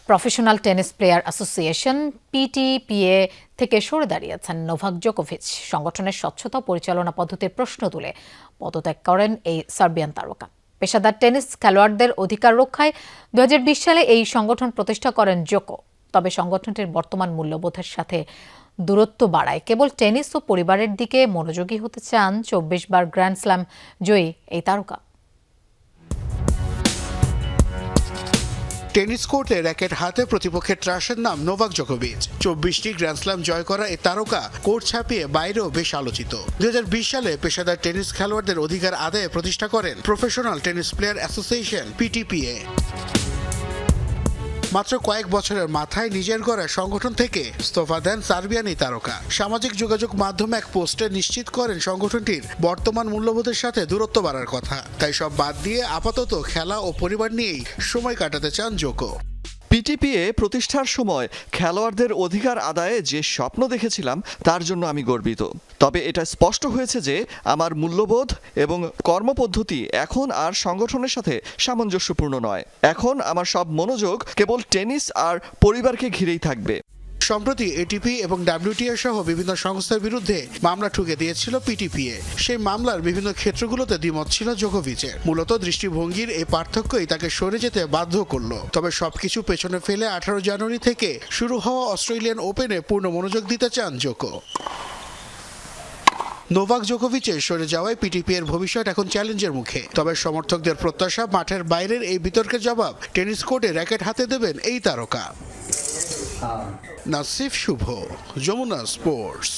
Professional tennis player association পিটিপিএ থেকে সরে দাঁড়িয়েছেন নোভাক জোকোভিচ। সংগঠনের স্বচ্ছতা পরিচালনা পদ্ধতির প্রশ্ন তুলে পদত্যাগ করেন এই সার্বিয়ান তারকা। পেশাদার টেনিস খেলোয়াড়দের অধিকার রক্ষায় 2020 সালে এই সংগঠন প্রতিষ্ঠা করেন জোকো। তবে সংগঠনটির বর্তমান মূল্যবোধের সাথে দূরত্ব বাড়ায়। কেবল টেনিস ও পরিবারের দিকে মনোযোগী হতে চান 24 বার গ্র্যান্ড স্ল্যাম জয়ী এই তারকা। টেনিস কোর্টে র্যাকেট হাতে প্রতিপক্ষের ত্রাসের নাম নোভাক জোকোভিচ। 24টি গ্র্যান্ড স্ল্যাম জয় করা এই তারকা কোর্ট ছাপিয়ে বাইরেও বেশ আলোচিত। 2020 সালে পেশাদার টেনিস খেলোয়াড়দের অধিকার আদায়ে প্রতিষ্ঠা করেন প্রফেশনাল টেনিস প্লেয়ার অ্যাসোসিয়েশন পিটিপিএ। মাত্র কয়েক বছরের মাথায় নিজের গড়া সংগঠন থেকে ইস্তফা দেন সার্বিয়ান এই তারকা। সামাজিক যোগাযোগ মাধ্যমে এক পোস্টে নিশ্চিত করেন সংগঠনটির বর্তমান মূল্যবোধের সাথে দূরত্ব বাড়ার কথা। তাই সব বাদ দিয়ে আপাতত খেলা ও পরিবার নিয়েই সময় কাটাতে চান জোকো। পিটিপিএ প্রতিষ্ঠার সময় খেলোয়াড়দের অধিকার আদায়ে যে স্বপ্ন দেখেছিলাম তার জন্য আমি গর্বিত। তবে এটা স্পষ্ট হয়েছে যে আমার মূল্যবোধ এবং কর্মপদ্ধতি এখন আর সংগঠনের সাথে সামঞ্জস্যপূর্ণ নয়। এখন আমার সব মনোযোগ কেবল টেনিস আর পরিবারকে ঘিরেই থাকবে। সম্প্রতি এটিপি এবং ডাব্লিউটিএ সহ বিভিন্ন সংস্থার বিরুদ্ধে মামলা ঠুকে দিয়েছিল পিটিপিএ। সেই মামলার বিভিন্ন ক্ষেত্রগুলোতে দ্বিমত ছিল জোকোভিচের। মূলত দৃষ্টিভঙ্গির এই পার্থক্যই তাকে সরে যেতে বাধ্য করলো। তবে সবকিছু পেছনে ফেলে 18 জানুয়ারি থেকে শুরু হওয়া অস্ট্রেলিয়ান ওপেনে পূর্ণ মনোযোগ দিতে চান জোকো। নোভাক জোকোভিচের সরে যাওয়ায় পিটিপিএর ভবিষ্যৎ এখন চ্যালেঞ্জের মুখে। তবে সমর্থকদের প্রত্যাশা মাঠের বাইরের এই বিতর্কের জবাব টেনিস কোর্টে র্যাকেট হাতে দেবেন এই তারকা। নাসিফ শুভ, যমুনা স্পোর্টস।